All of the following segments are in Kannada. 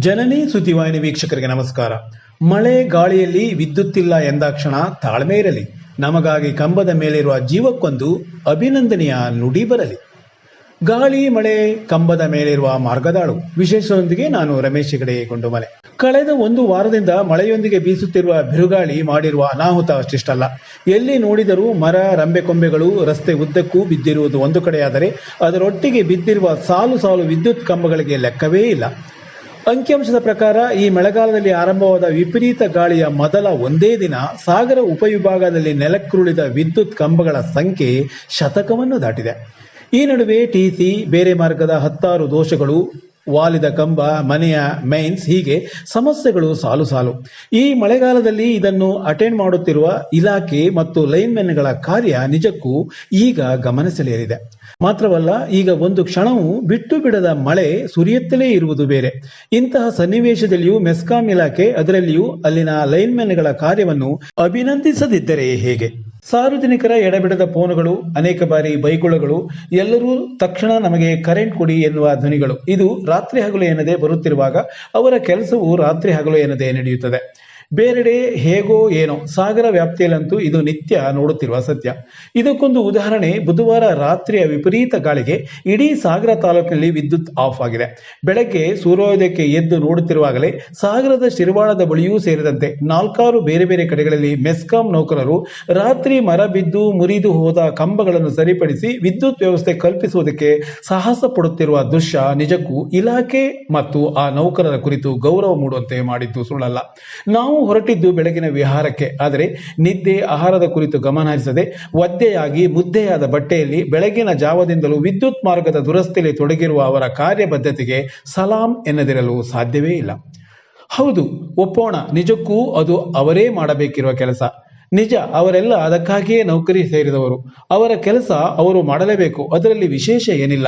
ಜನನಿ ಸುದ್ದಿವಾಹಿನಿ ವೀಕ್ಷಕರಿಗೆ ನಮಸ್ಕಾರ. ಮಳೆ ಗಾಳಿಯಲ್ಲಿ ವಿದ್ಯುತ್ತಿಲ್ಲ ಎಂದಾಕ್ಷಣ ತಾಳ್ಮೆ ಇರಲಿ. ನಮಗಾಗಿ ಕಂಬದ ಮೇಲಿರುವ ಜೀವಕ್ಕೊಂದು ಅಭಿನಂದನೆಯ ನುಡಿ ಬರಲಿ. ಗಾಳಿ ಮಳೆ ಕಂಬದ ಮೇಲಿರುವ ಮಾರ್ಗದಾಳು ವಿಶೇಷದೊಂದಿಗೆ ನಾನು ರಮೇಶ್ ಹೆಗಡೆ ಗೊಂಡುಮನೆ. ಕಳೆದ ಒಂದು ವಾರದಿಂದ ಮಳೆಯೊಂದಿಗೆ ಬೀಸುತ್ತಿರುವ ಬಿರುಗಾಳಿ ಮಾಡಿರುವ ಅನಾಹುತ ಅಷ್ಟಿಷ್ಟಲ್ಲ. ಎಲ್ಲಿ ನೋಡಿದರೂ ಮರ ರಂಬೆ ಕೊಂಬೆಗಳು ರಸ್ತೆ ಉದ್ದಕ್ಕೂ ಬಿದ್ದಿರುವುದು ಒಂದು ಕಡೆಯಾದರೆ, ಅದರೊಟ್ಟಿಗೆ ಬಿದ್ದಿರುವ ಸಾಲು ಸಾಲು ವಿದ್ಯುತ್ ಕಂಬಗಳಿಗೆ ಲೆಕ್ಕವೇ ಇಲ್ಲ. ಅಂಕಿಅಂಶದ ಪ್ರಕಾರ ಈ ಮಳೆಗಾಲದಲ್ಲಿ ಆರಂಭವಾದ ವಿಪರೀತ ಗಾಳಿಯ ಮೊದಲ ಒಂದೇ ದಿನ ಸಾಗರ ಉಪವಿಭಾಗದಲ್ಲಿ ನೆಲಕ್ಕುರುಳಿದ ವಿದ್ಯುತ್ ಕಂಬಗಳ ಸಂಖ್ಯೆ ಶತಕವನ್ನು ದಾಟಿದೆ. ಈ ನಡುವೆ ಟಿಸಿ, ಬೇರೆ ಮಾರ್ಗದ 10 ದೋಷಗಳು, ವಾಲಿದ ಕಂಬ, ಮನೆಯ ಮೈನ್ಸ್, ಹೀಗೆ ಸಮಸ್ಯೆಗಳು ಸಾಲು ಸಾಲು. ಈ ಮಳೆಗಾಲದಲ್ಲಿ ಇದನ್ನು ಅಟೆಂಡ್ ಮಾಡುತ್ತಿರುವ ಇಲಾಖೆ ಮತ್ತು ಲೈನ್ಮೆನ್ಗಳ ಕಾರ್ಯ ನಿಜಕ್ಕೂ ಈಗ ಗಮನ ಸೆಳೆಯಲಿದೆ. ಮಾತ್ರವಲ್ಲ, ಈಗ ಒಂದು ಕ್ಷಣವೂ ಬಿಟ್ಟು ಬಿಡದ ಮಳೆ ಸುರಿಯುತ್ತಲೇ ಇರುವುದು ಬೇರೆ. ಇಂತಹ ಸನ್ನಿವೇಶದಲ್ಲಿಯೂ ಮೆಸ್ಕಾಂ ಇಲಾಖೆ, ಅದರಲ್ಲಿಯೂ ಅಲ್ಲಿನ ಲೈನ್ಮೆನ್ಗಳ ಕಾರ್ಯವನ್ನು ಅಭಿನಂದಿಸದಿದ್ದರೆ ಹೇಗೆ? ಸಾರ್ವಜನಿಕರ ಎಡೆಬಿಡದ ಫೋನುಗಳು, ಅನೇಕ ಬಾರಿ ಬೈಗುಳಗಳು, ಎಲ್ಲರೂ ತಕ್ಷಣ ನಮಗೆ ಕರೆಂಟ್ ಕೊಡಿ ಎನ್ನುವ ಧ್ವನಿಗಳು, ಇದು ರಾತ್ರಿ ಹಗಲು ಎನ್ನದೆ ಬರುತ್ತಿರುವಾಗ ಅವರ ಕೆಲಸವು ರಾತ್ರಿ ಹಗಲು ಎನ್ನದೆ ನಡೆಯುತ್ತದೆ. ಬೇರೆಡೆ ಹೇಗೋ ಏನೋ, ಸಾಗರ ವ್ಯಾಪ್ತಿಯಲ್ಲಂತೂ ಇದು ನಿತ್ಯ ನೋಡುತ್ತಿರುವ ಸತ್ಯ. ಇದಕ್ಕೊಂದು ಉದಾಹರಣೆ, ಬುಧವಾರ ರಾತ್ರಿಯ ವಿಪರೀತ ಗಾಳಿಗೆ ಇಡೀ ಸಾಗರ ತಾಲೂಕಿನಲ್ಲಿ ವಿದ್ಯುತ್ ಆಫ್ ಆಗಿದೆ. ಬೆಳಗ್ಗೆ ಸೂರ್ಯೋದಯಕ್ಕೆ ಎದ್ದು ನೋಡುತ್ತಿರುವಾಗಲೇ ಸಾಗರದ ಶಿರವಾಳದ ಬಳಿಯೂ ಸೇರಿದಂತೆ 4 ಬೇರೆ ಬೇರೆ ಕಡೆಗಳಲ್ಲಿ ಮೆಸ್ಕಾಂ ನೌಕರರು ರಾತ್ರಿ ಮರ ಬಿದ್ದು ಮುರಿದು ಹೋದ ಕಂಬಗಳನ್ನು ಸರಿಪಡಿಸಿ ವಿದ್ಯುತ್ ವ್ಯವಸ್ಥೆ ಕಲ್ಪಿಸುವುದಕ್ಕೆ ಸಾಹಸ ಪಡುತ್ತಿರುವ ದೃಶ್ಯ ನಿಜಕ್ಕೂ ಇಲಾಖೆ ಮತ್ತು ಆ ನೌಕರರ ಕುರಿತು ಗೌರವ ಮೂಡುವಂತೆ ಮಾಡಿದ್ದು ಸುಳ್ಳಲ್ಲ. ನಾವು ಹೊರಟಿದ್ದು ಬೆಳಗಿನ ವಿಹಾರಕ್ಕೆ, ಆದರೆ ನಿದ್ದೆ ಆಹಾರದ ಕುರಿತು ಗಮನ ಹರಿಸದೆ ಒದ್ದೆಯಾಗಿ ಮುದ್ದೆಯಾದ ಬಟ್ಟೆಯಲ್ಲಿ ಬೆಳಗಿನ ಜಾವದಿಂದಲೂ ವಿದ್ಯುತ್ ಮಾರ್ಗದ ದುರಸ್ತಿಯಲ್ಲಿ ತೊಡಗಿರುವ ಅವರ ಕಾರ್ಯಬದ್ಧತೆಗೆ ಸಲಾಂ ಎನ್ನದಿರಲು ಸಾಧ್ಯವೇ ಇಲ್ಲ. ಹೌದು, ಒಪ್ಪೋಣ, ನಿಜಕ್ಕೂ ಅದು ಅವರೇ ಮಾಡಬೇಕಿರುವ ಕೆಲಸ. ನಿಜ, ಅವರೆಲ್ಲ ಅದಕ್ಕಾಗಿಯೇ ನೌಕರಿ ಸೇರಿದವರು. ಅವರ ಕೆಲಸ ಅವರು ಮಾಡಲೇಬೇಕು, ಅದರಲ್ಲಿ ವಿಶೇಷ ಏನಿಲ್ಲ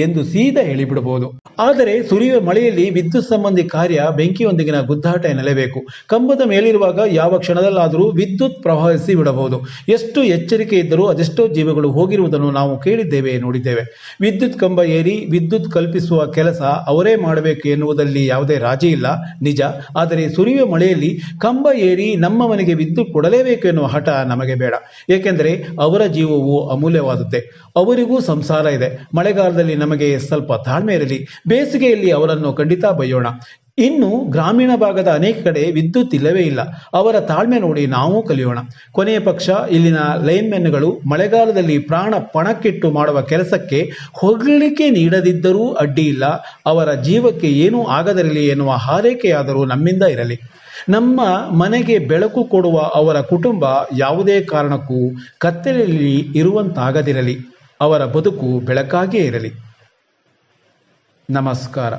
ಎಂದು ಸೀದಾ ಹೇಳಿಬಿಡಬಹುದು. ಆದರೆ ಸುರಿಯುವ ಮಳೆಯಲ್ಲಿ ವಿದ್ಯುತ್ ಸಂಬಂಧಿ ಕಾರ್ಯ ಬೆಂಕಿಯೊಂದಿಗಿನ ಗುದ್ದಾಟ ಎನ್ನಲೇಬೇಕು. ಕಂಬದ ಮೇಲಿರುವಾಗ ಯಾವ ಕ್ಷಣದಲ್ಲಾದರೂ ವಿದ್ಯುತ್ ಪ್ರವಹಿಸಿ ಬಿಡಬಹುದು. ಎಷ್ಟು ಎಚ್ಚರಿಕೆ ಇದ್ದರೂ ಅದೆಷ್ಟೋ ಜೀವಗಳು ಹೋಗಿರುವುದನ್ನು ನಾವು ಕೇಳಿದ್ದೇವೆ, ನೋಡಿದ್ದೇವೆ. ವಿದ್ಯುತ್ ಕಂಬ ಏರಿ ವಿದ್ಯುತ್ ಕಲ್ಪಿಸುವ ಕೆಲಸ ಅವರೇ ಮಾಡಬೇಕು ಎನ್ನುವುದರಲ್ಲಿ ಯಾವುದೇ ರಾಜಿ ಇಲ್ಲ, ನಿಜ. ಆದರೆ ಸುರಿಯುವ ಮಳೆಯಲ್ಲಿ ಕಂಬ ಏರಿ ನಮ್ಮ ಮನೆಗೆ ವಿದ್ಯುತ್ ಕೊಡಲೇಬೇಕು ಎನ್ನುವ ಹಠ ನಮಗೆ ಬೇಡ. ಏಕೆಂದರೆ ಅವರ ಜೀವವು ಅಮೂಲ್ಯವಾದದ್ದೇ, ಅವರಿಗೂ ಸಂಸಾರ ಇದೆ. ಮಳೆಗಾಲದಲ್ಲಿ ನಮಗೆ ಸ್ವಲ್ಪ ತಾಳ್ಮೆ ಇರಲಿ, ಬೇಸಿಗೆಯಲ್ಲಿ ಅವರನ್ನು ಖಂಡಿತ ಬೈಯೋಣ. ಇನ್ನು ಗ್ರಾಮೀಣ ಭಾಗದ ಅನೇಕ ಕಡೆ ವಿದ್ಯುತ್ ಇಲ್ಲವೇ ಇಲ್ಲ, ಅವರ ತಾಳ್ಮೆ ನೋಡಿ ನಾವು ಕಲಿಯೋಣ. ಕೊನೆಯ ಪಕ್ಷ ಇಲ್ಲಿನ ಲೈನ್ಮೆನ್ಗಳು ಮಳೆಗಾಲದಲ್ಲಿ ಪ್ರಾಣ ಪಣಕ್ಕಿಟ್ಟು ಮಾಡುವ ಕೆಲಸಕ್ಕೆ ಹೊಗಳಿಕೆ ನೀಡದಿದ್ದರೂ ಅಡ್ಡಿ ಇಲ್ಲ. ಅವರ ಜೀವಕ್ಕೆ ಏನೂ ಆಗದಿರಲಿ ಎನ್ನುವ ಹಾರೈಕೆಯಾದರೂ ನಮ್ಮಿಂದ ಇರಲಿ. ನಮ್ಮ ಮನೆಗೆ ಬೆಳಕು ಕೊಡುವ ಅವರ ಕುಟುಂಬ ಯಾವುದೇ ಕಾರಣಕ್ಕೂ ಕತ್ತಲೆಯಲ್ಲಿ ಇರುವಂತಾಗದಿರಲಿ. ಅವರ ಬದುಕು ಬೆಳಕಾಗಿಯೇ ಇರಲಿ. ನಮಸ್ಕಾರ.